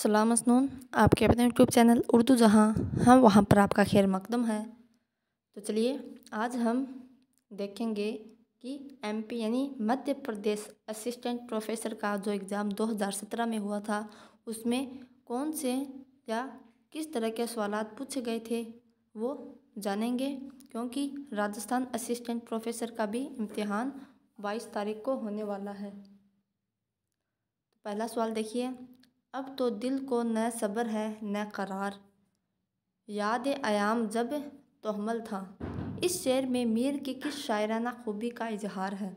सलाम मसनून, आपके अपने यूट्यूब चैनल उर्दू जहाँ हम वहाँ पर आपका खैर मकदम है। तो चलिए आज हम देखेंगे कि एमपी यानी मध्य प्रदेश असिस्टेंट प्रोफेसर का जो एग्ज़ाम 2017 में हुआ था उसमें कौन से या किस तरह के सवालात पूछे गए थे वो जानेंगे, क्योंकि राजस्थान असिस्टेंट प्रोफेसर का भी इम्तिहान 22 तारीख को होने वाला है। तो पहला सवाल देखिए, अब तो दिल को न सब्र है न करार, याद आयाम जब तोहमल था। इस शेर में मीर की किस शायराना खूबी का इजहार है।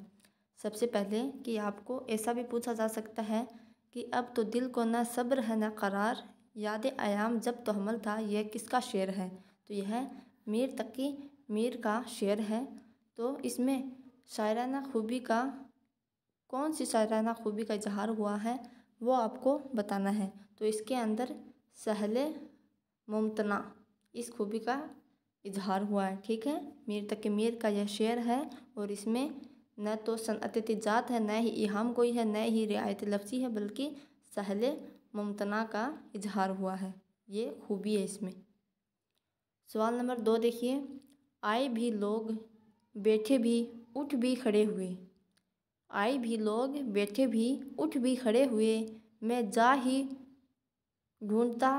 सबसे पहले कि आपको ऐसा भी पूछा जा सकता है कि अब तो दिल को न सब्र है न करार, याद आयाम जब तोहमल था, यह किसका शेर है। तो यह मीर तकी मीर का शेर है। तो इसमें शायराना खूबी का कौन सी शायराना खूबी का इजहार हुआ है वो आपको बताना है। तो इसके अंदर सहले मुमतना इस खूबी का इजहार हुआ है। ठीक है, मीर तक मीर का यह शेर है और इसमें न तो सनअत तिजात है, न ही इहाम कोई है, न ही रियायत लफ्ज़ी है, बल्कि सहले मुमतना का इजहार हुआ है। ये खूबी है इसमें। सवाल नंबर 2 देखिए, आए भी लोग बैठे भी उठ भी खड़े हुए। आए भी लोग बैठे भी उठ भी खड़े हुए, मैं जा ही ढूंढता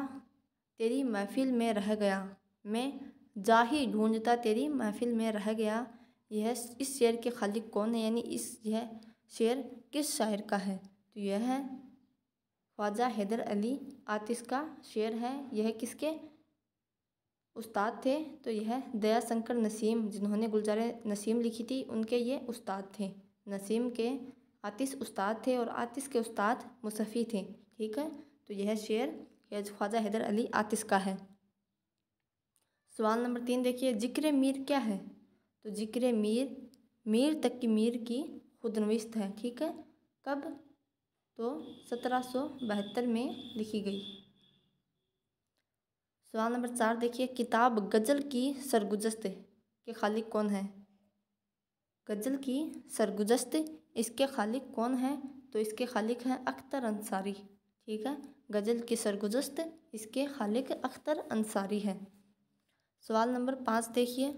तेरी महफिल में रह गया। मैं जा ही ढूंढता तेरी महफिल में रह गया। यह इस शेर के खालिक कौन है, यानी यह शेर किस शायर का है। तो यह है ख्वाजा हैदर अली आतिश का शेर है। यह किसके उस्ताद थे। तो यह दया शंकर नसीम, जिन्होंने गुलजार नसीम लिखी थी, उनके ये उस्ताद थे। नसीम के आतिश उस्ताद थे और आतिश के उस्ताद मुसफ़ी थे। ठीक है, तो यह शेर ख्वाजा हैदर अली आतिश का है। सवाल नंबर 3 देखिए, जिक्र मीर क्या है। तो जिक्र मीर मीर तक की मीर की खुदनविस्त है। ठीक है, कब। तो 1772 में लिखी गई। सवाल नंबर 4 देखिए, किताब गज़ल की सरगुज़श्त के खालिक कौन है। गज़ल की सरगुज़श्त इसके खालिक कौन है। तो इसके खालिक हैं अख्तर अंसारी। ठीक है, गज़ल की सरगुज़श्त इसके खालिक अख्तर अंसारी है। सवाल नंबर 5 देखिए,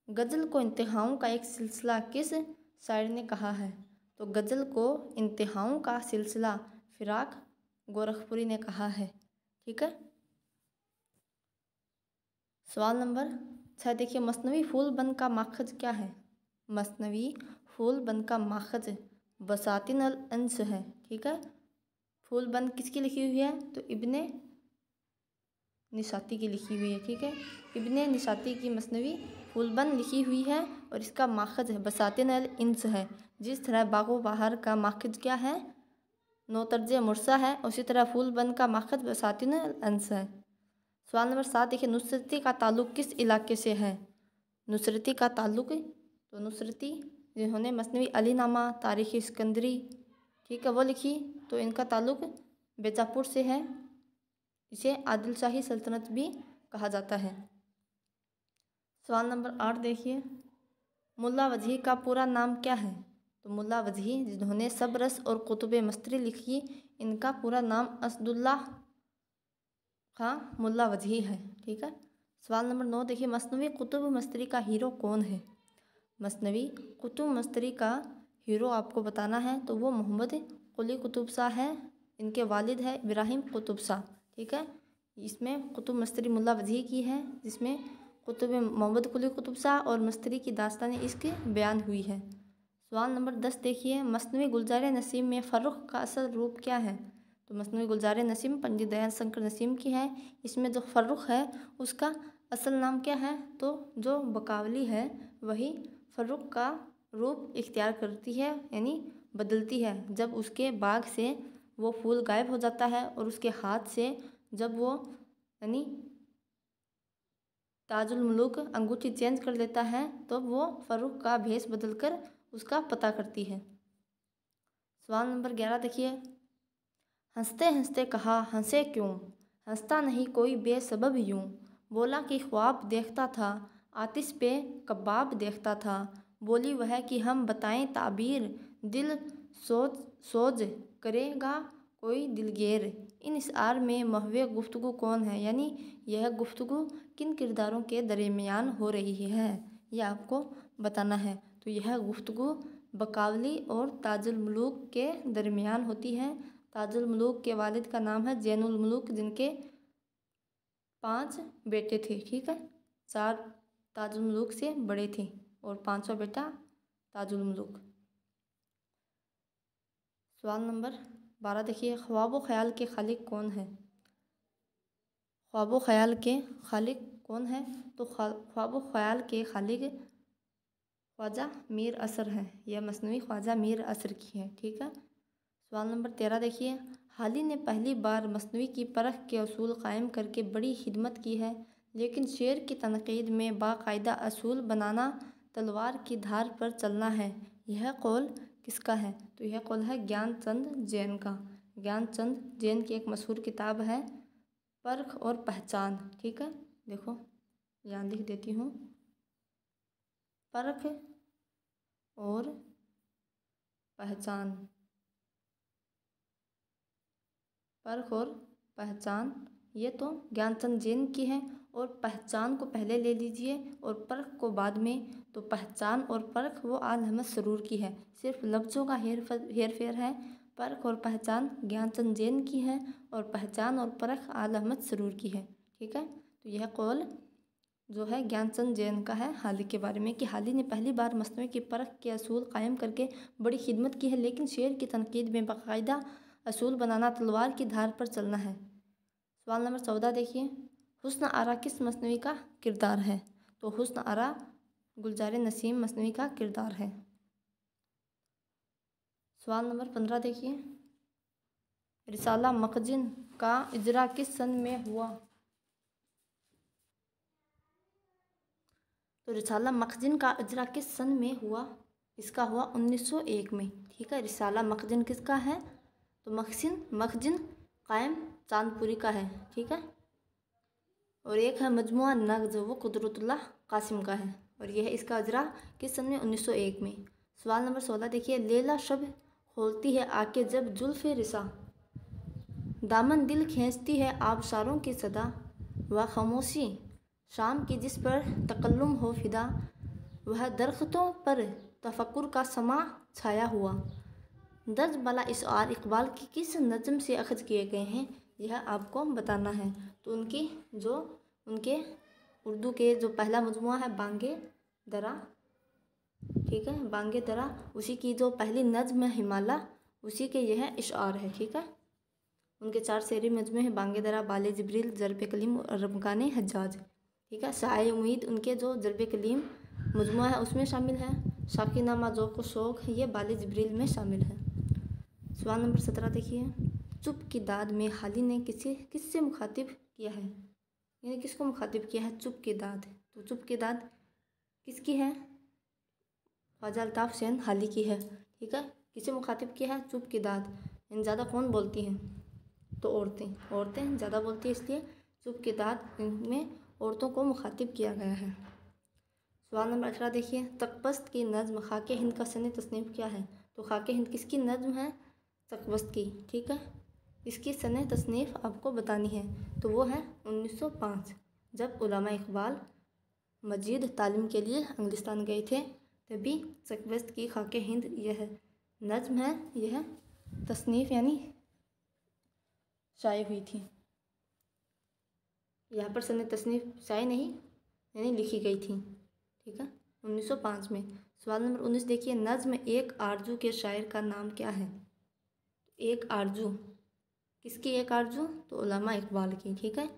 गज़ल को इंतहाओं का एक सिलसिला किस शायर ने कहा है। तो गज़ल को इंतहाओं का सिलसिला फिराक गोरखपुरी ने कहा है। ठीक है। सवाल नंबर 6 देखिए, मसनवी फूल बन का माखज क्या है। मसनवी फूल बन का माखज बसातिन अल अंस है। ठीक है, फूल बन किसकी लिखी हुई है। तो इब्ने निशाती की लिखी हुई है। ठीक है, इब्ने निशाती की मसनवी फूलबन लिखी हुई है और इसका माखज है बसातिन अल इंस है। जिस तरह बागो बहार का माखज क्या है, नोतर्ज मुरसा है, उसी तरह फूलबन का माखज बसातिन अल इंस है। सवाल नंबर 7 देखिए, नुसरती का ताल्लुक़ किस इलाके से है। नुसरती का ताल्लुक़, तो नुसरती जिन्होंने मसनवी अलीनामा तारीख़ सिकंदरी, ठीक है, वो लिखी, तो इनका ताल्लुक़ बेजापुर से है। इसे आदिल शाही सल्तनत भी कहा जाता है। सवाल नंबर 8 देखिए, मुल्ला वजही का पूरा नाम क्या है। तो मुल्ला वजही जिन्होंने सब रस और कुतुब मस्तरी लिखी, इनका पूरा नाम असदुल्ला खां मुल्ला वजही है। ठीक है। सवाल नंबर 9 देखिए, मसनवी कुतुब मस्तरी का हीरो कौन है। मसनवी कुतुब मस्तरी का हीरो आपको बताना है, तो वो मोहम्मद कुली कुतुब शाह है। इनके वालिद है इब्राहिम कुतुब शाह। ठीक है, इसमें कुतुब मस्तरी मुल्ला वजही की है, जिसमें कुतुब मोहम्मद कुली कुतुब शाह और मस्तरी की दास्तान इसकी बयान हुई है। सवाल नंबर 10 देखिए, मसनवी गुलजार नसीम में फ़र्रुख का असल रूप क्या है। तो मसनवी गुलजार नसीम पंडित दयाल शंकर नसीम की है। इसमें जो फ़र्रुख है उसका असल नाम क्या है। तो जो बकावली है वही फ़र्रुख का रूप इख्तियार करती है, यानी बदलती है, जब उसके बाग से वो फूल गायब हो जाता है और उसके हाथ से जब वो यानी ताजुल मुलूक अंगूठी चेंज कर लेता है, तो वो फ़र्रुख का भेष बदलकर उसका पता करती है। सवाल नंबर 11 देखिए, हंसते हंसते कहा हंसे क्यों, हंसता नहीं कोई बेसबब यूं, बोला कि ख्वाब देखता था आतिश पे कबाब देखता था, बोली वह कि हम बताएं ताबीर, दिल सोच सोच करेगा कोई दिलगेर, इन इशआर में महवे गुफ्तगू कौन है, यानी यह गुफ्तगू किन किरदारों के दरमियान हो रही है, यह आपको बताना है। तो यह गुफ्तगू बकावली और ताजुल मलूक के दरमियान होती है। ताजुल मलूक के वालिद का नाम है ज़ैनुल मलूक, जिनके 5 बेटे थे। ठीक है, 4 ताजुल मलूक से बड़े थे और 5वां बेटा ताजुल मलूक। सवाल नंबर 12 देखिए, ख्वाब व ख़याल के खालिक कौन है। ख्वाब व ख़याल के खालिक कौन है, तो ख्वाब व ख़याल के खालिक ख्वाजा मीर असर है। यह मसनवी ख्वाजा मीर असर की है। ठीक है, सवाल नंबर 13 देखिए, हाली ने पहली बार मसनवी की परख के असूल कायम करके बड़ी खिदमत की है, लेकिन शेर की तनकीद में बाकायदा असूल बनाना तलवार की धार पर चलना है। यह कौल किसका है, तो यह कौल है ज्ञानचंद जैन का। ज्ञानचंद जैन की एक मशहूर किताब है परख और पहचान। ठीक है, देखो यहाँ लिख देती हूँ, परख और पहचान। परख और पहचान ये तो ज्ञानचंद जैन की है, और पहचान को पहले ले लीजिए और परख को बाद में। तो पहचान और परख वो आल अहमद सरूर की है, सिर्फ लफ्ज़ों का हेर फेर है। परख और पहचान ज्ञानचंद जैन की है और पहचान और परख आल अहमद सरूर की है। ठीक है, तो यह कौल जो है ज्ञानचंद जैन का है हाली के बारे में, कि हाली ने पहली बार मसनवी की परख के असूल कायम करके बड़ी खिदमत की है, लेकिन शेर की तनकीद में बाकायदा असूल बनाना तलवार की धार पर चलना है। सवाल नंबर 14 देखिए, हुस्न आरा किस मसनवी का किरदार है, तो हुस्न आरा गुलजार नसीम मसनवी का किरदार है। सवाल नंबर 15 देखिए, रिसाला मखजिन का इजरा किस सन में हुआ, तो रिसाला मखजिन का इजरा किस सन में हुआ, इसका हुआ 1901 में। ठीक है, रिसाला मखजिन किसका है, तो मखजिन कायम चांदपुरी का है। ठीक है, और एक है मजमुआ नग़्ज़, वो कुदरतुल्लाह कासिम का है, और यह इसका इजरा किस सन में 1901 में। सवाल नंबर 16 देखिए, लैला शब खोलती है आके जब जुल्फ़े रिसा, दामन दिल खींचती है आबशारों की सदा, वह खामोशी शाम की जिस पर तकल्लुम हो फिदा, वह दरख्तों पर तफक्कुर का समा छाया हुआ। दर्ज बाला इशआर इकबाल की किस नज़म से अखज़ किए गए हैं, यह आपको बताना है। तो उनके उर्दू के जो पहला मजमुआ है बांगे दरा, ठीक है, बांगे दरा, उसी की जो पहली नज़्म है हिमाला, उसी के यह इशआर है। ठीक है, उनके 4 शेरी मजमे हैं, बांगे दरा, बाले जिब्रील, ज़र्ब कलीम और रमगाने हज्जाज। ठीक है, शाए उम्मीद उनके जो ज़र्ब कलीम मजमुआ है उसमें शामिल है। शाकीनामा ज़ौक़ शौक़ ये बाले जिब्रील में शामिल है। सवाल नंबर 17 देखिए, चुप की दाद में हाली ने किससे मुखातिब किया है, यानी किसको मुखातिब किया है चुप की दाद, तो चुप की दाद किसकी है, ख्वाजा अल्ताफ़ हुसैन हाली की है। ठीक है, किसे मुखातिब किया है चुप की दाद, यानी ज़्यादा कौन बोलती हैं, तो औरतें ज़्यादा बोलती है, इसलिए चुप की दाद में औरतों को मुखातिब किया गया है। सवाल नंबर 18 देखिए, तकबस्त की नज़्म खाके हिंद का सने तसनीफ़ क्या है, तो खाके हिंद किसकी नज़्म है, तकबस्त की। ठीक है, इसकी सने तसनीफ़ आपको बतानी है, तो वो है 1905, जब उलमा इकबाल मजीद तालीम के लिए इंग्लिस्तान गए थे, तभी तकबस्त की खाके हिंद यह नज़्म है, यह तसनीफ़ यानी शाये हुई थी। यहाँ पर सने तसनीफ़ शाये नहीं यानी लिखी गई थी। ठीक है, 1905 में। सवाल नंबर 19 देखिए, नज़्म एक आरजू के शायर का नाम क्या है, एक आरजू किसकी, एक आरजू, तो उलमा इकबाल की। ठीक है,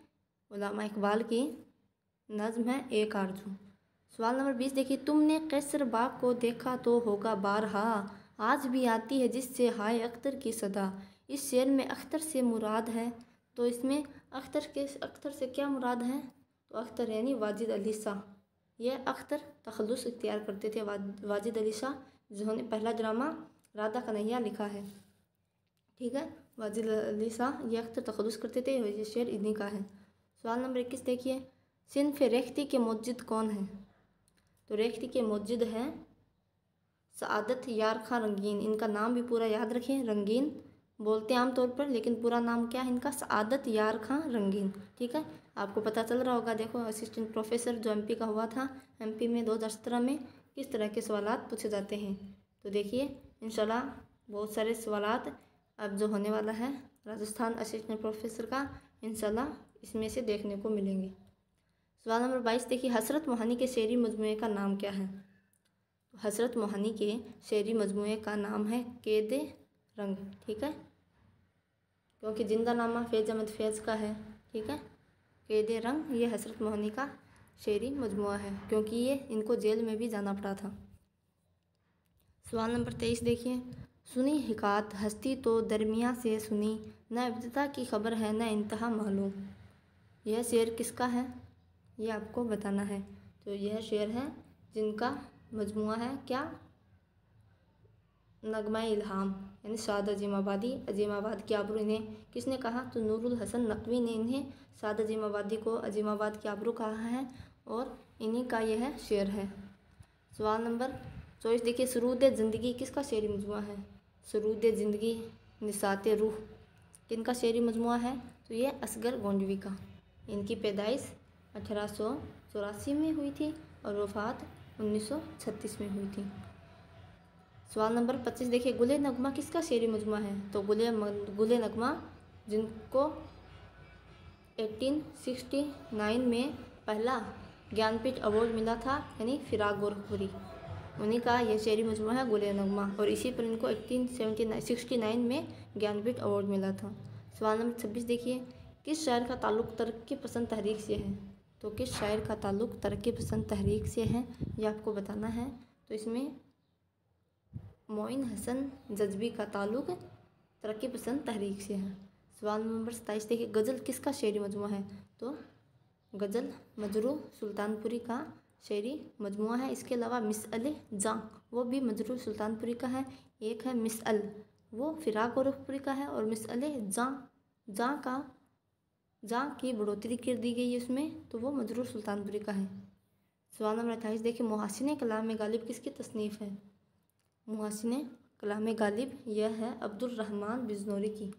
उलमा इकबाल की नज़्म है एक आरजू। सवाल नंबर 20 देखिए, तुमने कैसर बाग को देखा तो होगा बारहा, आज भी आती है जिससे हाय अख्तर की सदा। इस शेर में अख्तर से मुराद है, तो इसमें अख्तर से क्या मुराद है, तो अख्तर यानी वाजिद अली शाह। यह अख्तर तखल्लुस इख्तियार करते थे, वाजिद अली शाह, जिन्होंने पहला ड्रामा राधा कन्हैया लिखा है। ठीक है, वाजिद अली शाह ये अख्तर तखल्लुस करते थे, ये शेर इन्हीं का है। सवाल नंबर 21 देखिए, सिन्फ रेख्ती के मुज्जिद कौन है, तो रेख्ती के मुज्जिद हैं सआदत यार खां रंगीन, इनका नाम भी पूरा याद रखें, रंगीन बोलते हैं आमतौर पर, लेकिन पूरा नाम क्या है इनका? सआदत यार खां रंगीन। ठीक है, आपको पता चल रहा होगा। देखो, असिस्टेंट प्रोफेसर जो एमपी का हुआ था, एमपी में 2017 में किस तरह के सवालात पूछे जाते हैं। तो देखिए इंशाल्लाह बहुत सारे सवालात अब जो होने वाला है राजस्थान असिस्टेंट प्रोफेसर का, इंशाल्लाह इसमें से देखने को मिलेंगे। सवाल नंबर 22 देखिए, हसरत मोहानी के शेरी मजमूए का नाम क्या है? हसरत मोहानी के शेरी मजमूए का नाम है कैद रंग। ठीक है, क्योंकि जिंदानामा फैज़ अहमद फैज़ का है। ठीक है, कैद रंग ये हसरत मोहानी का शेरी मजमुआ है, क्योंकि ये इनको जेल में भी जाना पड़ा था। सवाल नंबर 23 देखिए, सुनी हिकात हस्ती तो दरमिया से सुनी, न इब्तिदा की खबर है न इंतहा मालूम। यह शेर किसका है? ये आपको बताना है। तो यह शेर है जिनका मजमुआ है क्या? नगमा इल्हाम, यानी साद अजीमाबादी। अजीमाबाद की आबरू इन्हें किसने कहा? तो नूरुल हसन नकवी ने इन्हें साद अजीमाबादी को अजीमाबाद की आबरू कहा है, और इन्हीं का यह शेर है। सवाल नंबर 24 देखिए, सुरूद ज़िंदगी किसका शेरी मजमुआ है? सुरूद ज़िंदगी निसात रूह किनका शेरी मजमुआ है? तो ये असगर गोंडवी का। इनकी पैदाइश 1884 में हुई थी और वफ़ात 1936 में हुई थी। सवाल नंबर 25 देखिए, गुले नगमा किसका शेरी मजमुआ है? तो गुले नगमा जिनको 1869 में पहला ज्ञानपीठ अवार्ड मिला था, यानी फिराक गोरखपुरी, उन्हीं का यह शेरी मजमुआ है गुले नगमा, और इसी पर इनको 1869 में ज्ञानपीठ अवार्ड मिला था। सवाल नंबर 26 देखिए, किस शायर का ताल्लुक़ तरक्की पसंद तहरीक से है? तो किस शायर का ताल्लुक़ तरक्की पसंद तहरीक से है, ये आपको बताना है। तो इसमें मोइन हसन जज्बी का ताल्लुक़ तरक्की पसंद तहरीक से है। सवाल नंबर 27 देखिए, गज़ल किसका शेरी मजमुआ है? तो गज़ल मजरू सुल्तानपुरी का शेरी मजमुआ है। इसके अलावा मिसअल जां वो भी मजरू सुल्तानपुरी का है। एक है मिसअल, वो फिराक गोरखपुरी का है, और मिसअल जां की बढ़ोतरी कर दी गई है उसमें, तो वो मजरू सुल्तानपुरी का है। सवाल नंबर 28 देखिए, मुहसिन कलाम गालिब किसकी तसनीफ़ है? मुहसिन कलाम गालिब यह है अब्दुल रहमान बिजनौरी की।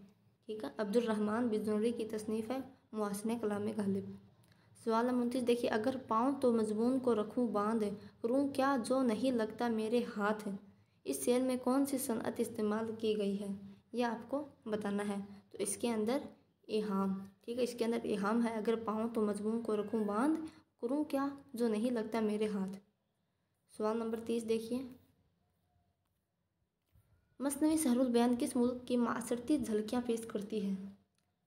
ठीक है, अब्दुल रहमान बिजनौरी की तसनीफ़ है मुहसिन कलाम गालिब। सवाल नंबर 29 देखिए, अगर पाऊँ तो मजबून को रखूँ बांध, करूँ क्या जो नहीं लगता मेरे हाथ। इस शेर में कौन सी सनअत इस्तेमाल की गई है, यह आपको बताना है। तो इसके अंदर इहाम, ठीक है, इसके अंदर इहाम है, अगर पाऊँ तो मजबून को रखूँ बांध, करूँ क्या जो नहीं लगता मेरे हाथ। सवाल नंबर 30 देखिए, मसनवी सहरुल बयान किस मुल्क की मासरती झलकियाँ पेश करती है?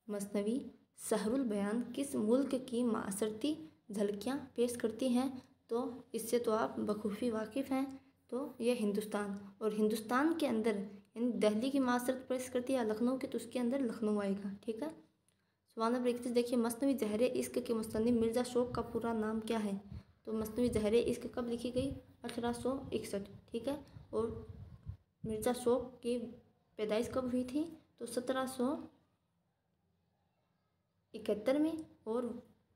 मसनवी सहरुल बयान किस मुल्क की मासरती झलकियाँ पेश करती हैं? तो इससे तो आप बखूबी वाकिफ़ हैं। तो यह हिंदुस्तान, और हिंदुस्तान के अंदर यानी दिल्ली की मासरत पेश करती है, लखनऊ की, तो उसके अंदर लखनऊ आएगा। ठीक है, सवाल नंबर 31 देखिए, मसनवी ज़हर इश्क के मुस्तनिफ़ मिर्ज़ा शौक़ का पूरा नाम क्या है? तो मसनवी ज़हर इश्क कब लिखी गई? 1861। ठीक है, और मिर्ज़ा शौक़ की पैदाइश कब हुई थी? तो 1771 में, और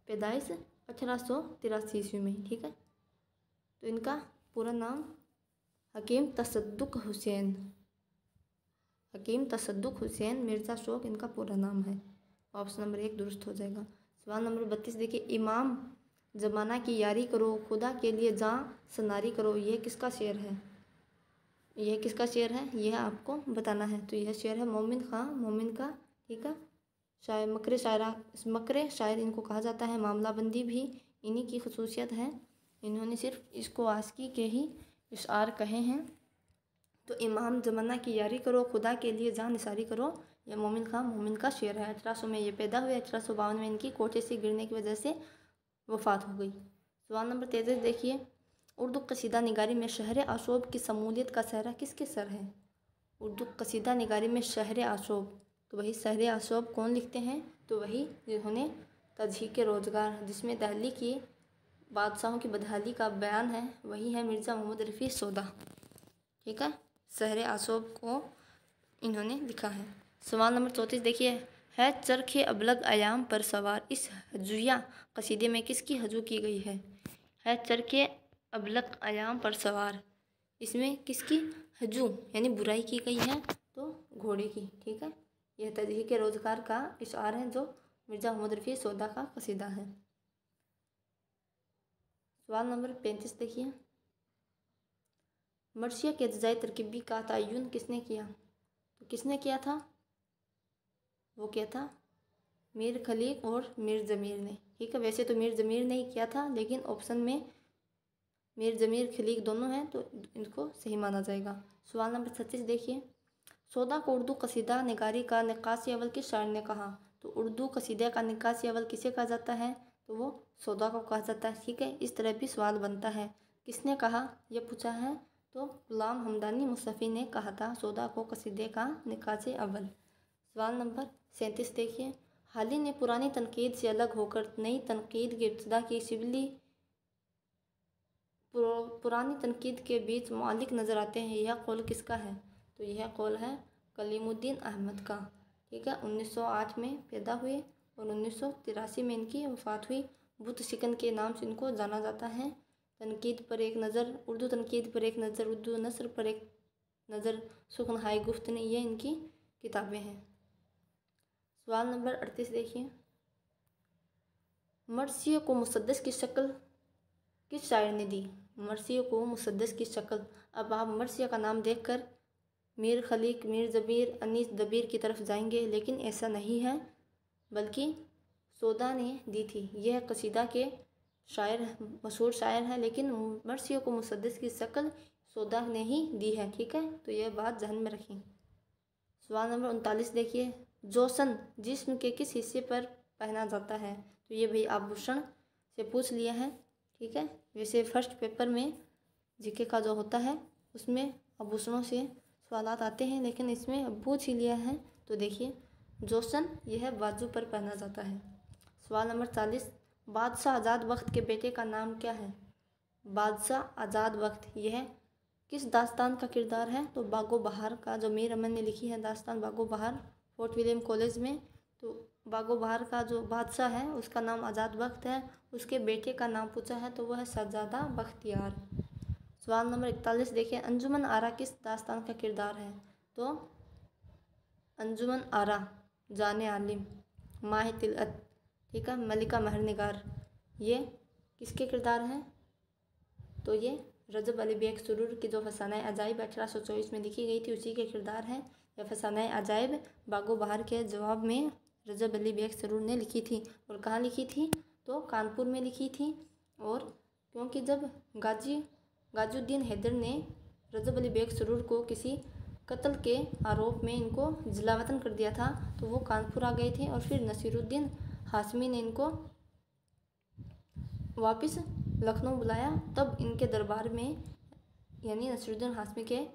पैदाइश 1883 ईस्वी में। ठीक है, तो इनका पूरा नाम हकीम तसद्दुक़ हुसैन मिर्ज़ा शौक़ इनका पूरा नाम है। ऑप्शन नंबर 1 दुरुस्त हो जाएगा। सवाल नंबर 32 देखिए, इमाम ज़माना की यारी करो खुदा के लिए जाँ सनारी करो, यह किसका शेर है? यह किसका शेर है, यह आपको बताना है। तो यह शेर है मोमिन ख़ां मोमिन का। ठीक है, शायर मकरे शायर इनको कहा जाता है। मामलाबंदी भी इन्हीं की खसूसियत है, इन्होंने सिर्फ इसको आशिकी के ही इशार कहे हैं। तो इमाम ज़माना की यारी करो खुदा के लिए जान निसारी करो, यह मोमिन ख़ां मोमिन का शेर है। 1800 में ये पैदा हुए, 1852 में इनकी कोठे से गिरने की वजह से वफ़ात हो गई। सवाल नंबर 33 देखिए, उर्दू कसीदा निगारी में शहर आशोब की शमूलियत का सहरा किसके सर है? उर्दू कसीदा निगारी में शहर आशोब, तो वही शहर आशोब कौन लिखते हैं? तो वही जिन्होंने तज़हीक रोज़गार, जिसमें दिल्ली की बादशाहों की बदहाली का बयान है, वही है मिर्ज़ा मोहम्मद रफ़ी सौदा। ठीक है, शहर आशोब को इन्होंने लिखा है। सवाल नंबर 34 देखिए, है चरखे अबलग अयाम पर सवार, इस हजुया कसीदे में किसकी हजू की गई है चरखे अबलग अयाम पर सवार, इसमें किसकी हजू यानी बुराई की गई है? तो घोड़े की। ठीक है, यह तहरीक रोज़गार का इशार है जो मिर्ज़ा मोहम्मद रफ़ी सौदा का कसीदा है। सवाल नंबर 35 देखिए, मर्सिया के अज्जाए तरकीबी का तयन किसने किया? तो किसने किया था? वो क्या था? मीर खलीक और मीर ज़मीर ने। ठीक है, वैसे तो मीर ज़मीर ने ही किया था, लेकिन ऑप्शन में मीर ज़मीर खलीक दोनों हैं तो इनको सही माना जाएगा। सवाल नंबर 36 देखिए, सौदा को उर्दू कसीदा निगारी का निकासी अव्वल किस शायर ने कहा? तो उर्दू कसीदे का निकासी अव्वल किसे कहा जाता है? तो वो सौदा को कहा जाता है। ठीक है, इस तरह भी सवाल बनता है, किसने कहा यह पूछा है, तो गुलाम हमदानी मुस्तफ़ी ने कहा था सौदा को कसीदे का निकासी अव्वल। सवाल नंबर 37 देखिए, हाली ने पुरानी तनकीद से अलग होकर नई तनकीद की इब्तिदा की, शिबली पुरानी तनकीद के बीच मौलिक नज़र आते हैं, यह कौल किसका है? तो यह कौल है कलीमुद्दीन अहमद का। ठीक है, 1908 में पैदा हुए और 1983 में इनकी वफ़ात हुई। बुत शिकन के नाम से इनको जाना जाता है। तनकीद पर एक नज़र, उर्दू तनकीद पर एक नज़र, उर्दू नस्र पर एक नज़र, सुखन हाई गुफ्तनी, ये इनकी किताबें हैं। सवाल नंबर 38 देखिए, मर्सिया को मुसद्दस की शक्ल किस शायर ने दी? मर्सिया को मुसद्दस की शक्ल, अब आप मर्सिया का नाम देखकर मीर खलीक, मीर ज़मीर, अनीस दबीर की तरफ जाएंगे, लेकिन ऐसा नहीं है, बल्कि सौदा ने दी थी। यह कसीदा के शायर, मशहूर शायर हैं, लेकिन मर्सिया को मुसद्दस की शक्ल सौदा ने ही दी है। ठीक है, तो यह बात ध्यान में रखें। सवाल नंबर 39 देखिए, जोसन जिस्म के किस हिस्से पर पहना जाता है? तो ये भाई आभूषण से पूछ लिया है। ठीक है, वैसे फर्स्ट पेपर में जीके का जो होता है उसमें आभूषणों से सवालात आते हैं, लेकिन इसमें अब पूछ ही लिया है। तो देखिए, जोसन यह बाजू पर पहना जाता है। सवाल नंबर 40, बादशाह आज़ाद बख्त के बेटे का नाम क्या है? बादशाह आज़ाद बख्त यह किस दास्तान का किरदार है? तो बागो बहार का, जो मीर अमन ने लिखी है दास्तान बागो बहार फोर्ट विलियम कॉलेज में, तो बागो बहार का जो बादशाह है उसका नाम आज़ाद बख्त है। उसके बेटे का नाम पूछा है तो वह है शहजादा बख्तियार। सवाल नंबर 41 देखिए, अंजुमन आरा किस दास्तान का किरदार है? तो अंजुमन आरा जाने आलिम, माह तिलअत, ठीक है, मलिका महरनिगार, ये किसके किरदार हैं? तो ये रजब अली बेग सुरूर की जो फसानाए अजाइब 1824 में लिखी गई थी उसी के किरदार हैं। यह फसानाए अजाइब बागो बहार के जवाब में रजब अली बेग सुरूर ने लिखी थी। और कहाँ लिखी थी? तो कानपुर में लिखी थी। और क्योंकि जब गाजुद्दीन हैदर ने रजब अली बेग सुरूर को किसी कत्ल के आरोप में इनको जिलावतन कर दिया था, तो वो कानपुर आ गए थे और फिर नसीरुद्दीन हाशमी ने इनको वापस लखनऊ बुलाया। तब इनके दरबार में, यानी नसीरुद्दीन हाशमी के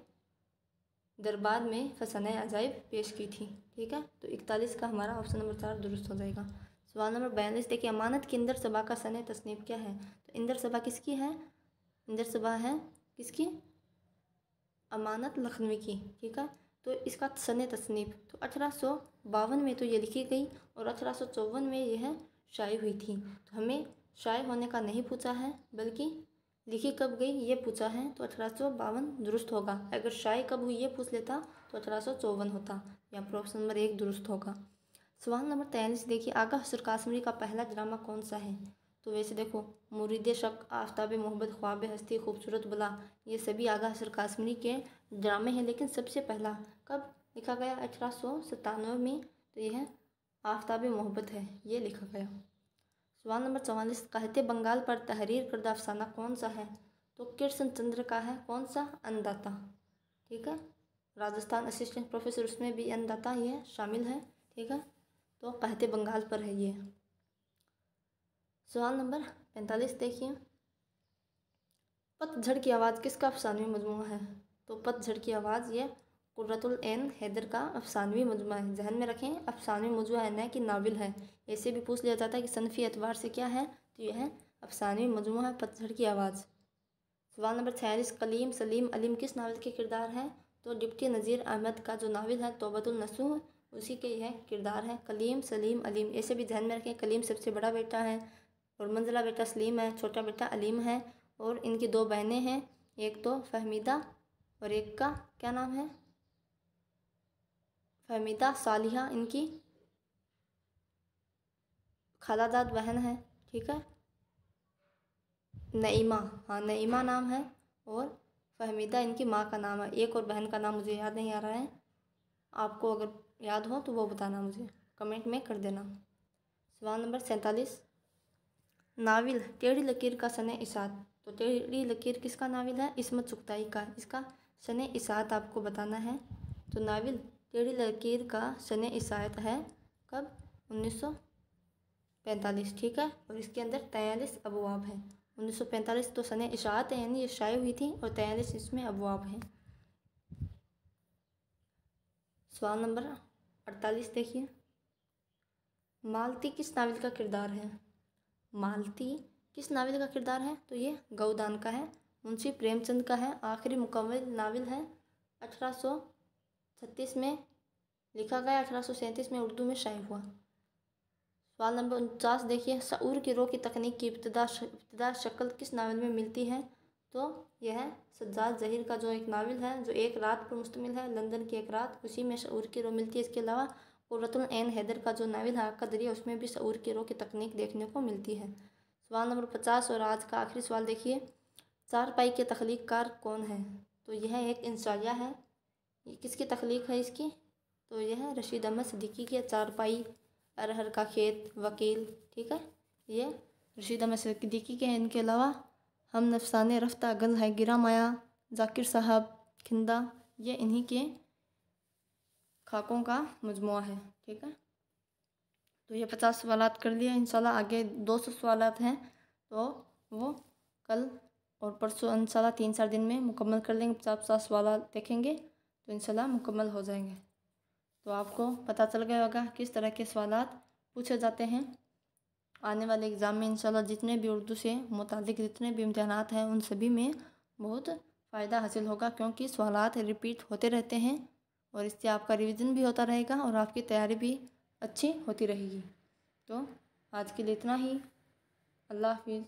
दरबार में फसानाए अजाइब पेश की थी। ठीक है, तो 41 का हमारा ऑप्शन नंबर 4 दुरुस्त हो जाएगा। सवाल नंबर 42 देखिए, अमानत की इंदर सभा का सने तस्नीफ क्या है? तो इंदर सभा किसकी है? इंदर सभा है किसकी? अमानत लखनवी की। ठीक है, तो इसका सने तस्नीफ तो 1852 में तो ये लिखी गई और 1854 में यह शाये हुई थी। तो हमें शाये होने का नहीं पूछा है, बल्कि लिखी कब गई ये पूछा है, तो 1852 दुरुस्त होगा। अगर शाये कब हुई ये पूछ लेता तो 1854 होता। यहाँ पर ऑप्शन नंबर 1 दुरुस्त होगा। सवाल नंबर 43 देखिए, आगा हसर कासमी का पहला ड्रामा कौन सा है? तो वैसे देखो, मुरीद शक, आफ्ताब मोहब्बत, ख्वाब हस्ती, खूबसूरत बला, ये सभी आगा हसर कासमी के ड्रामे हैं, लेकिन सबसे पहला कब लिखा गया? 1897 में। तो यह आफ्ताब मोहब्बत है, ये लिखा गया। सवाल नंबर 44, कहते बंगाल पर तहरीर करदा अफसाना कौन सा है? तो कृष्ण चंद्र का है। कौन सा? अन्नदाता। ठीक है, राजस्थान असिस्टेंट प्रोफेसर, उसमें भी अन्नदाता ये शामिल है। ठीक है, तो कहते बंगाल पर है ये। सवाल नंबर 45 देखिए, पतझड़ की आवाज़ किसका अफसानवी मजमूआ है? तो पतझड़ की आवाज़ ये कुर्रतुल ऐन हैदर का अफसानवी मजमूआ है। ध्यान में रखें, अफसानवी मजमूआ है, न कि नाविल है। ऐसे भी पूछ लिया जाता है कि सनफ़ी एतबार से क्या है, तो यह है अफसानवी मजमूआ है पतझड़ की आवाज़। सवाल नंबर 46, कलीम सलीम अलीम किस नावल के किरदार हैं? तो डिप्टी नज़ीर अहमद का जो नावल है तौबतुल नसूह, उसी के यह किरदार है कलीम सलीम अलीम। ऐसे भी ध्यान में रखें, कलीम सबसे बड़ा बेटा है और मंजिला बेटा सलीम है, छोटा बेटा अलीम है। और इनकी 2 बहनें हैं, एक तो फहमीदा और एक का क्या नाम है? फहमीदा सालिहा इनकी खालाजाद बहन है, ठीक है। नईमा, हाँ नईमा नाम है, और फहमीदा इनकी माँ का नाम है। एक और बहन का नाम मुझे याद नहीं आ रहा है, आपको अगर याद हो तो वो बताना, मुझे कमेंट में कर देना। सवाल नंबर 47, नाविल टेढ़ी लकीर का सने इशात। तो टेढ़ी लकीर किसका नाविल है? इस्मत चुगताई का। इसका सने इशात आपको बताना है। तो नाविल टेढ़ी लकीर का सने इशात है कब? 1945, ठीक है। और इसके अंदर 43 अबवाब हैं। 1945 तो सने इशात है, यानी ये शाये हुई थी, और 43 इसमें अबवाब हैं। सवाल नंबर 48 देखिए, मालती किस नाविल का किरदार है? मालती किस नाविल का किरदार है? तो ये गौदान का है, मुंशी प्रेमचंद का है। आखिरी मुकम्मल नाविल है, 1836 में लिखा गया, 1837 में उर्दू में शाये हुआ। सवाल नंबर 49 देखिए, शऊर गिरोह की तकनीक की इब्तदा शक्ल किस नावल में मिलती है? तो यह है सज्जाद ज़हीर का जो एक नावल है, जो एक रात पर मुश्तमिल है, लंदन की एक रात, उसी में शऊर की रोह मिलती है। इसके अलावा कुर्रतुल ऐन हैदर का जो नावल है आका दरिया, उसमें भी शऊर की रोह की तकनीक देखने को मिलती है। सवाल नंबर 50 और आज का आखिरी सवाल देखिए, चारपाई के तख्लीक कार कौन है? तो यह एक इंसानिया है। ये किसकी तख्लीक है इसकी? तो यह है रशीद अहमद सिद्दीकी के चारपाई, अरहर का खेत, वकील, ठीक है, ये रशीद अहमद सिद्दीकी के हैं। इनके अलावा हम नफसाने रफ्ता, गल है गिरा माया, जाकिर साहब, खिंदा, ये इन्हीं के खाकों का मजमुआ है, ठीक है। तो ये 50 सवालात कर लिए। इंशाल्लाह आगे 200 सवालात हैं, तो वो कल और परसों इंशाल्लाह 3-4 दिन में मुकम्मल कर लेंगे। 50 सवालात देखेंगे तो इंशाल्लाह मुकम्मल हो जाएंगे। तो आपको पता चल गया होगा किस तरह के सवालात पूछे जाते हैं। आने वाले एग्ज़ाम में इंशाल्लाह जितने भी उर्दू से मुतालिक जितने भी इम्तिहानात हैं, उन सभी में बहुत फ़ायदा हासिल होगा, क्योंकि सवालात रिपीट होते रहते हैं, और इससे आपका रिवीजन भी होता रहेगा और आपकी तैयारी भी अच्छी होती रहेगी। तो आज के लिए इतना ही। अल्लाह हाफिज़।